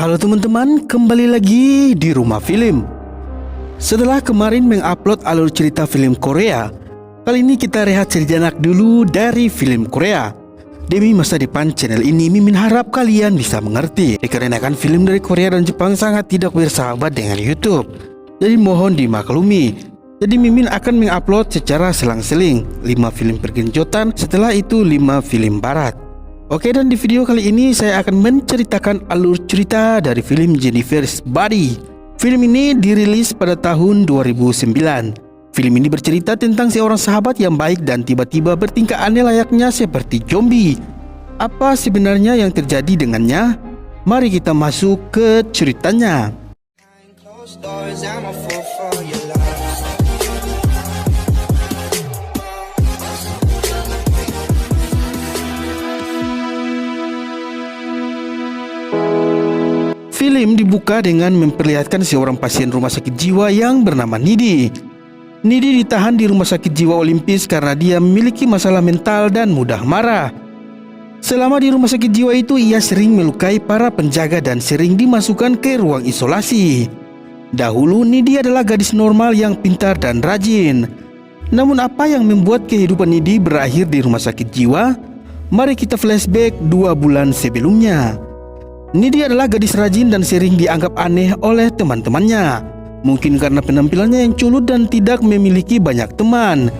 Halo teman-teman, kembali lagi di Rumah Film. Setelah kemarin mengupload alur cerita film Korea, kali ini kita rehat sejenak dulu dari film Korea. Demi masa depan channel ini, Mimin harap kalian bisa mengerti, dikarenakan film dari Korea dan Jepang sangat tidak bersahabat dengan YouTube. Jadi mohon dimaklumi. Jadi Mimin akan mengupload secara selang-seling 5 film pergenjotan, setelah itu 5 film barat. Oke, dan di video kali ini saya akan menceritakan alur cerita dari film Jennifer's Body. Film ini dirilis pada tahun 2009. Film ini bercerita tentang seorang sahabat yang baik dan tiba-tiba bertingkah aneh layaknya seperti zombie. Apa sebenarnya yang terjadi dengannya? Mari kita masuk ke ceritanya. Film dibuka dengan memperlihatkan seorang pasien rumah sakit jiwa yang bernama Nidi. Nidi ditahan di rumah sakit jiwa Olimpis karena dia memiliki masalah mental dan mudah marah. Selama di rumah sakit jiwa itu, ia sering melukai para penjaga dan sering dimasukkan ke ruang isolasi. Dahulu Nidi adalah gadis normal yang pintar dan rajin. Namun apa yang membuat kehidupan Nidi berakhir di rumah sakit jiwa? Mari kita flashback 2 bulan sebelumnya. Nidi adalah gadis rajin dan sering dianggap aneh oleh teman-temannya. Mungkin karena penampilannya yang culun dan tidak memiliki banyak teman.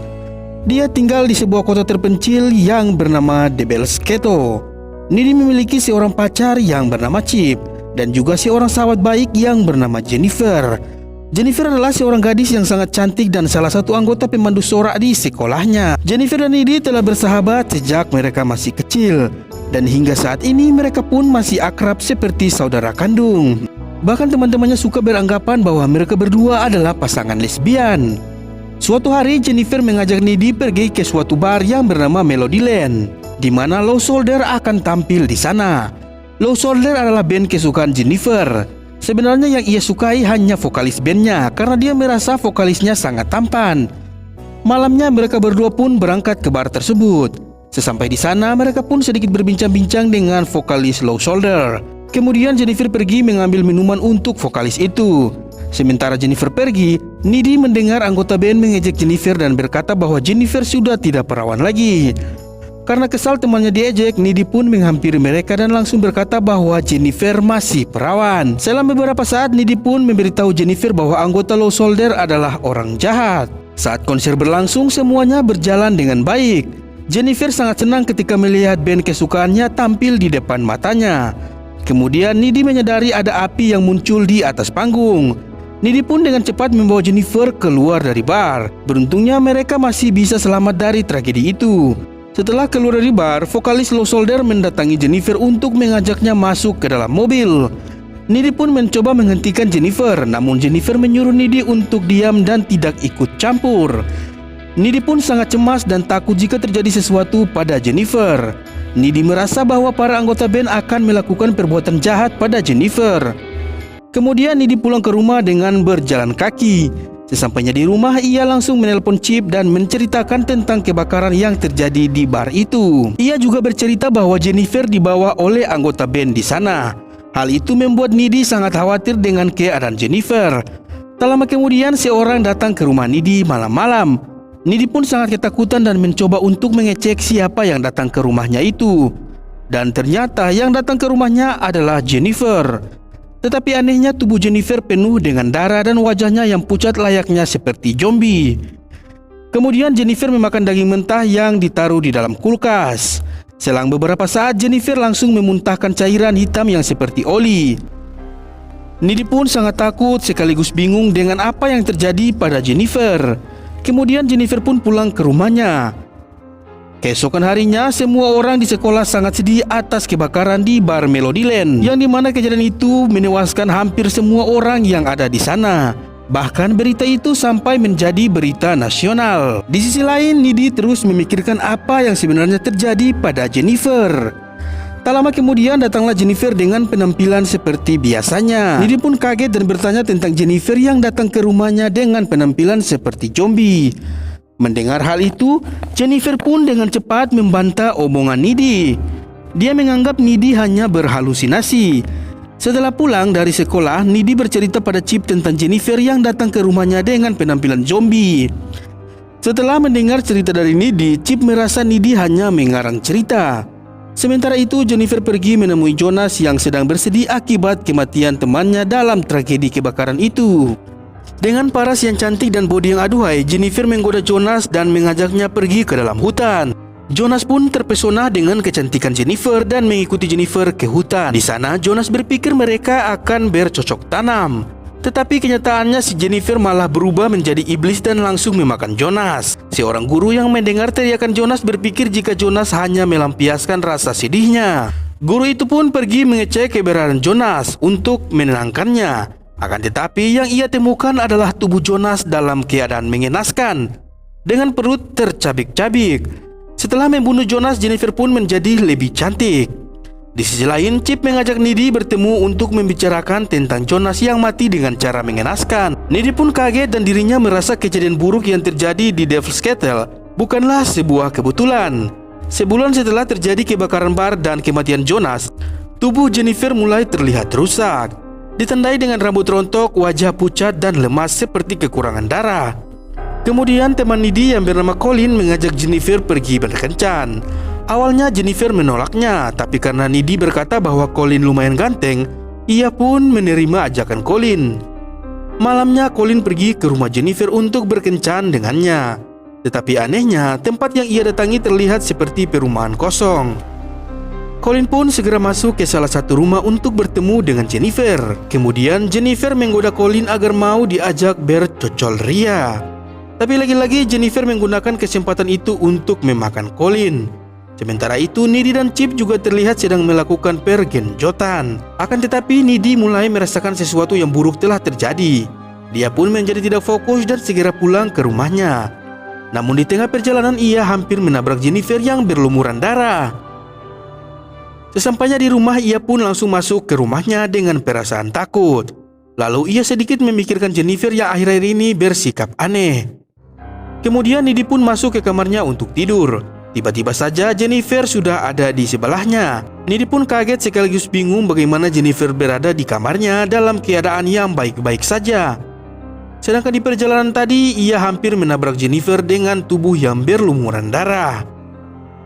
Dia tinggal di sebuah kota terpencil yang bernama Debelsketto. Nidi memiliki seorang pacar yang bernama Chip dan juga seorang sahabat baik yang bernama Jennifer. Jennifer adalah seorang gadis yang sangat cantik dan salah satu anggota pemandu sorak di sekolahnya. Jennifer dan Nidi telah bersahabat sejak mereka masih kecil. Dan hingga saat ini mereka pun masih akrab seperti saudara kandung. Bahkan teman-temannya suka beranggapan bahwa mereka berdua adalah pasangan lesbian. Suatu hari Jennifer mengajak Nidi pergi ke suatu bar yang bernama Melodyland, di mana Low Soldier akan tampil di sana. Low Soldier adalah band kesukaan Jennifer. Sebenarnya yang ia sukai hanya vokalis bandnya karena dia merasa vokalisnya sangat tampan. Malamnya mereka berdua pun berangkat ke bar tersebut. Sesampai di sana, mereka pun sedikit berbincang-bincang dengan vokalis Low Soldier. Kemudian Jennifer pergi mengambil minuman untuk vokalis itu. Sementara Jennifer pergi, Nidi mendengar anggota band mengejek Jennifer dan berkata bahwa Jennifer sudah tidak perawan lagi. Karena kesal temannya diejek, Nidi pun menghampiri mereka dan langsung berkata bahwa Jennifer masih perawan. Selama beberapa saat, Nidi pun memberitahu Jennifer bahwa anggota Low Soldier adalah orang jahat. Saat konser berlangsung, semuanya berjalan dengan baik. Jennifer sangat senang ketika melihat band kesukaannya tampil di depan matanya. Kemudian Nidi menyadari ada api yang muncul di atas panggung. Nidi pun dengan cepat membawa Jennifer keluar dari bar. Beruntungnya mereka masih bisa selamat dari tragedi itu. Setelah keluar dari bar, vokalis Low Soldier mendatangi Jennifer untuk mengajaknya masuk ke dalam mobil. Nidi pun mencoba menghentikan Jennifer, namun Jennifer menyuruh Nidi untuk diam dan tidak ikut campur. Nidi pun sangat cemas dan takut jika terjadi sesuatu pada Jennifer. Nidi merasa bahwa para anggota band akan melakukan perbuatan jahat pada Jennifer. Kemudian Nidi pulang ke rumah dengan berjalan kaki. Sesampainya di rumah, ia langsung menelpon Chip dan menceritakan tentang kebakaran yang terjadi di bar itu. Ia juga bercerita bahwa Jennifer dibawa oleh anggota band di sana. Hal itu membuat Nidi sangat khawatir dengan keadaan Jennifer. Tak lama kemudian, seorang datang ke rumah Nidi malam-malam. Nidi pun sangat ketakutan dan mencoba untuk mengecek siapa yang datang ke rumahnya itu. Dan ternyata yang datang ke rumahnya adalah Jennifer. Tetapi anehnya tubuh Jennifer penuh dengan darah dan wajahnya yang pucat layaknya seperti zombie. Kemudian Jennifer memakan daging mentah yang ditaruh di dalam kulkas. Selang beberapa saat Jennifer langsung memuntahkan cairan hitam yang seperti oli. Nidi pun sangat takut sekaligus bingung dengan apa yang terjadi pada Jennifer. Kemudian Jennifer pun pulang ke rumahnya. Keesokan harinya, semua orang di sekolah sangat sedih atas kebakaran di bar Melodyland, yang dimana kejadian itu menewaskan hampir semua orang yang ada di sana. Bahkan berita itu sampai menjadi berita nasional. Di sisi lain, Nidi terus memikirkan apa yang sebenarnya terjadi pada Jennifer. Tak lama kemudian datanglah Jennifer dengan penampilan seperti biasanya. Nidi pun kaget dan bertanya tentang Jennifer yang datang ke rumahnya dengan penampilan seperti zombie. Mendengar hal itu, Jennifer pun dengan cepat membantah omongan Nidi. Dia menganggap Nidi hanya berhalusinasi. Setelah pulang dari sekolah, Nidi bercerita pada Chip tentang Jennifer yang datang ke rumahnya dengan penampilan zombie. Setelah mendengar cerita dari Nidi, Chip merasa Nidi hanya mengarang cerita. Sementara itu, Jennifer pergi menemui Jonas yang sedang bersedih akibat kematian temannya dalam tragedi kebakaran itu. Dengan paras yang cantik dan bodi yang aduhai, Jennifer menggoda Jonas dan mengajaknya pergi ke dalam hutan. Jonas pun terpesona dengan kecantikan Jennifer dan mengikuti Jennifer ke hutan. Di sana, Jonas berpikir mereka akan bercocok tanam. Tetapi kenyataannya si Jennifer malah berubah menjadi iblis dan langsung memakan Jonas. Seorang guru yang mendengar teriakan Jonas berpikir jika Jonas hanya melampiaskan rasa sedihnya. Guru itu pun pergi mengecek keberadaan Jonas untuk menenangkannya. Akan tetapi yang ia temukan adalah tubuh Jonas dalam keadaan mengenaskan, dengan perut tercabik-cabik. Setelah membunuh Jonas, Jennifer pun menjadi lebih cantik. Di sisi lain, Chip mengajak Nidi bertemu untuk membicarakan tentang Jonas yang mati dengan cara mengenaskan. Nidi pun kaget dan dirinya merasa kejadian buruk yang terjadi di Devil's Kettle bukanlah sebuah kebetulan. Sebulan setelah terjadi kebakaran bar dan kematian Jonas, tubuh Jennifer mulai terlihat rusak, ditandai dengan rambut rontok, wajah pucat dan lemas seperti kekurangan darah. Kemudian teman Nidi yang bernama Colin mengajak Jennifer pergi berkencan. Awalnya Jennifer menolaknya, tapi karena Nidi berkata bahwa Colin lumayan ganteng, ia pun menerima ajakan Colin. Malamnya Colin pergi ke rumah Jennifer untuk berkencan dengannya. Tetapi anehnya, tempat yang ia datangi terlihat seperti perumahan kosong. Colin pun segera masuk ke salah satu rumah untuk bertemu dengan Jennifer. Kemudian Jennifer menggoda Colin agar mau diajak bercocol ria. Tapi lagi-lagi Jennifer menggunakan kesempatan itu untuk memakan Colin. Sementara itu, Nidi dan Chip juga terlihat sedang melakukan pergenjotan. Akan tetapi Nidi mulai merasakan sesuatu yang buruk telah terjadi. Dia pun menjadi tidak fokus dan segera pulang ke rumahnya. Namun di tengah perjalanan ia hampir menabrak Jennifer yang berlumuran darah. Sesampainya di rumah, ia pun langsung masuk ke rumahnya dengan perasaan takut. Lalu ia sedikit memikirkan Jennifer yang akhir-akhir ini bersikap aneh. Kemudian Nidi pun masuk ke kamarnya untuk tidur. Tiba-tiba saja Jennifer sudah ada di sebelahnya. Nidi pun kaget sekaligus bingung bagaimana Jennifer berada di kamarnya dalam keadaan yang baik-baik saja. Sedangkan di perjalanan tadi ia hampir menabrak Jennifer dengan tubuh yang berlumuran darah.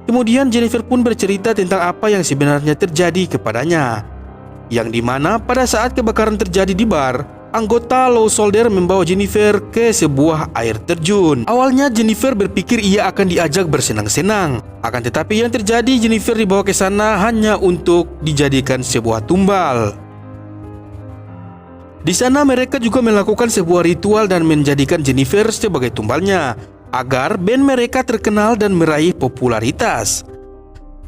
Kemudian Jennifer pun bercerita tentang apa yang sebenarnya terjadi kepadanya, yang dimana pada saat kebakaran terjadi di bar, anggota Low Soldier membawa Jennifer ke sebuah air terjun. Awalnya Jennifer berpikir ia akan diajak bersenang-senang. Akan tetapi yang terjadi, Jennifer dibawa ke sana hanya untuk dijadikan sebuah tumbal. Di sana mereka juga melakukan sebuah ritual dan menjadikan Jennifer sebagai tumbalnya, agar band mereka terkenal dan meraih popularitas.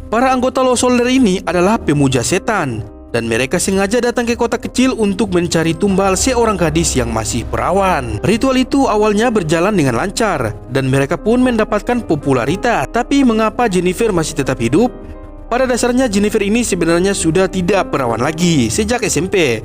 Para anggota Low Soldier ini adalah pemuja setan, dan mereka sengaja datang ke kota kecil untuk mencari tumbal seorang gadis yang masih perawan. Ritual itu awalnya berjalan dengan lancar dan mereka pun mendapatkan popularitas. Tapi mengapa Jennifer masih tetap hidup? Pada dasarnya Jennifer ini sebenarnya sudah tidak perawan lagi sejak SMP.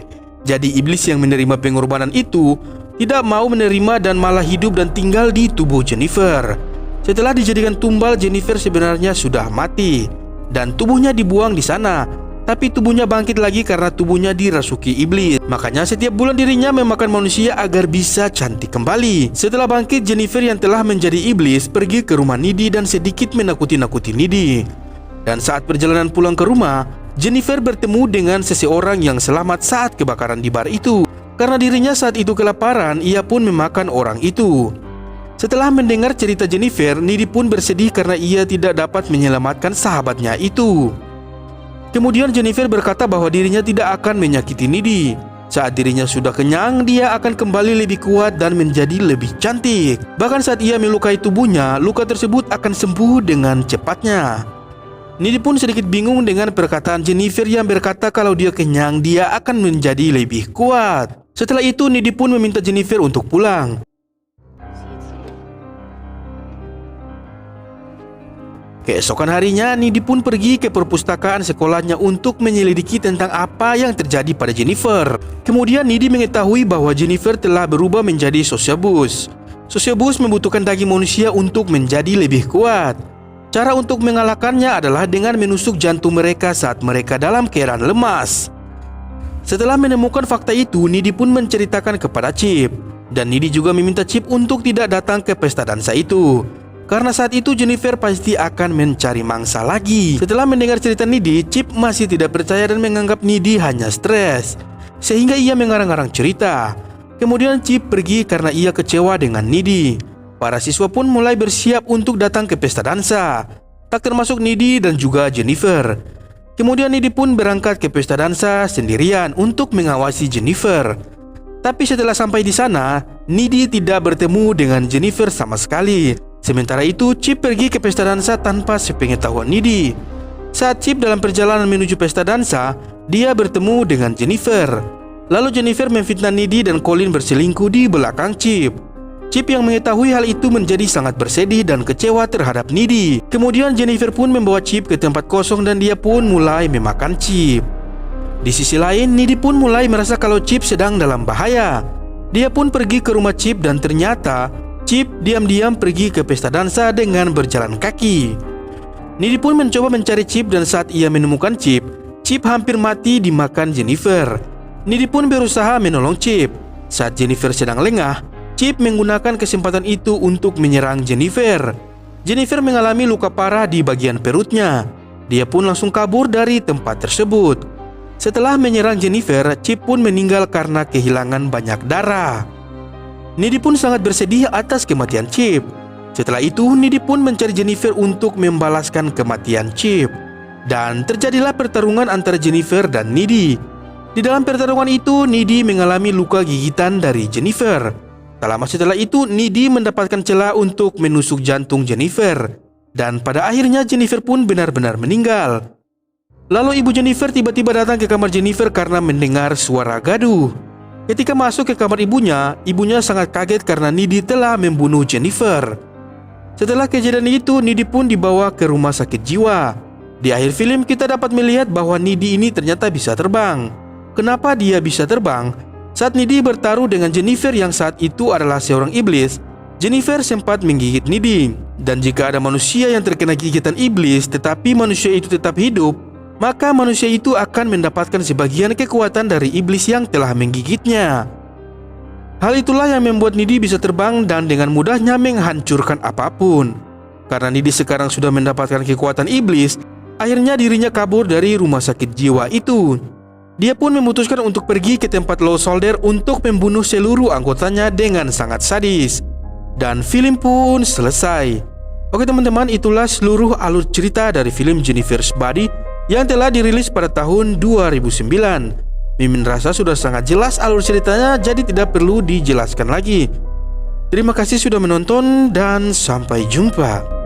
Jadi iblis yang menerima pengorbanan itu tidak mau menerima dan malah hidup dan tinggal di tubuh Jennifer. Setelah dijadikan tumbal, Jennifer sebenarnya sudah mati dan tubuhnya dibuang di sana. Tapi tubuhnya bangkit lagi karena tubuhnya dirasuki iblis. Makanya setiap bulan dirinya memakan manusia agar bisa cantik kembali. Setelah bangkit, Jennifer yang telah menjadi iblis pergi ke rumah Nidi dan sedikit menakuti-nakuti Nidi. Dan saat perjalanan pulang ke rumah, Jennifer bertemu dengan seseorang yang selamat saat kebakaran di bar itu. Karena dirinya saat itu kelaparan, ia pun memakan orang itu. Setelah mendengar cerita Jennifer, Nidi pun bersedih karena ia tidak dapat menyelamatkan sahabatnya itu. Kemudian Jennifer berkata bahwa dirinya tidak akan menyakiti Nidi. Saat dirinya sudah kenyang, dia akan kembali lebih kuat dan menjadi lebih cantik. Bahkan saat ia melukai tubuhnya, luka tersebut akan sembuh dengan cepatnya. Nidi pun sedikit bingung dengan perkataan Jennifer yang berkata kalau dia kenyang, dia akan menjadi lebih kuat. Setelah itu, Nidi pun meminta Jennifer untuk pulang. Keesokan harinya, Nidi pun pergi ke perpustakaan sekolahnya untuk menyelidiki tentang apa yang terjadi pada Jennifer. Kemudian Nidi mengetahui bahwa Jennifer telah berubah menjadi Sociobus. Sociobus membutuhkan daging manusia untuk menjadi lebih kuat. Cara untuk mengalahkannya adalah dengan menusuk jantung mereka saat mereka dalam keadaan lemas. Setelah menemukan fakta itu, Needy pun menceritakan kepada Chip. Dan Needy juga meminta Chip untuk tidak datang ke pesta dansa itu, karena saat itu Jennifer pasti akan mencari mangsa lagi. Setelah mendengar cerita Needy, Chip masih tidak percaya dan menganggap Needy hanya stres, sehingga ia mengarang-arang cerita. Kemudian Chip pergi karena ia kecewa dengan Needy. Para siswa pun mulai bersiap untuk datang ke pesta dansa, tak termasuk Needy dan juga Jennifer. Kemudian Needy pun berangkat ke pesta dansa sendirian untuk mengawasi Jennifer. Tapi setelah sampai di sana, Needy tidak bertemu dengan Jennifer sama sekali. Sementara itu, Chip pergi ke pesta dansa tanpa sepengetahuan Needy. Saat Chip dalam perjalanan menuju pesta dansa, dia bertemu dengan Jennifer. Lalu Jennifer memfitnah Needy dan Colin berselingkuh di belakang Chip. Chip yang mengetahui hal itu menjadi sangat bersedih dan kecewa terhadap Needy. Kemudian Jennifer pun membawa Chip ke tempat kosong dan dia pun mulai memakan Chip. Di sisi lain, Needy pun mulai merasa kalau Chip sedang dalam bahaya. Dia pun pergi ke rumah Chip dan ternyata Chip diam-diam pergi ke pesta dansa dengan berjalan kaki. Needy pun mencoba mencari Chip dan saat ia menemukan Chip, Chip hampir mati dimakan Jennifer. Needy pun berusaha menolong Chip. Saat Jennifer sedang lengah, Chip menggunakan kesempatan itu untuk menyerang Jennifer. Jennifer mengalami luka parah di bagian perutnya. Dia pun langsung kabur dari tempat tersebut. Setelah menyerang Jennifer, Chip pun meninggal karena kehilangan banyak darah. Needy pun sangat bersedih atas kematian Chip. Setelah itu, Needy pun mencari Jennifer untuk membalaskan kematian Chip. Dan terjadilah pertarungan antara Jennifer dan Needy. Di dalam pertarungan itu, Needy mengalami luka gigitan dari Jennifer. Tak lama setelah itu, Needy mendapatkan celah untuk menusuk jantung Jennifer. Dan pada akhirnya Jennifer pun benar-benar meninggal. Lalu ibu Jennifer tiba-tiba datang ke kamar Jennifer karena mendengar suara gaduh. Ketika masuk ke kamar ibunya sangat kaget karena Needy telah membunuh Jennifer. Setelah kejadian itu, Needy pun dibawa ke rumah sakit jiwa. Di akhir film kita dapat melihat bahwa Needy ini ternyata bisa terbang. Kenapa dia bisa terbang? Saat Needy bertaruh dengan Jennifer yang saat itu adalah seorang iblis, Jennifer sempat menggigit Needy. Dan jika ada manusia yang terkena gigitan iblis tetapi manusia itu tetap hidup, maka manusia itu akan mendapatkan sebagian kekuatan dari iblis yang telah menggigitnya. Hal itulah yang membuat Needy bisa terbang dan dengan mudahnya menghancurkan apapun. Karena Needy sekarang sudah mendapatkan kekuatan iblis, akhirnya dirinya kabur dari rumah sakit jiwa itu. Dia pun memutuskan untuk pergi ke tempat Low Soldier untuk membunuh seluruh anggotanya dengan sangat sadis. Dan film pun selesai. Oke teman-teman, itulah seluruh alur cerita dari film Jennifer's Body yang telah dirilis pada tahun 2009. Mimin rasa sudah sangat jelas alur ceritanya, jadi tidak perlu dijelaskan lagi. Terima kasih sudah menonton dan sampai jumpa.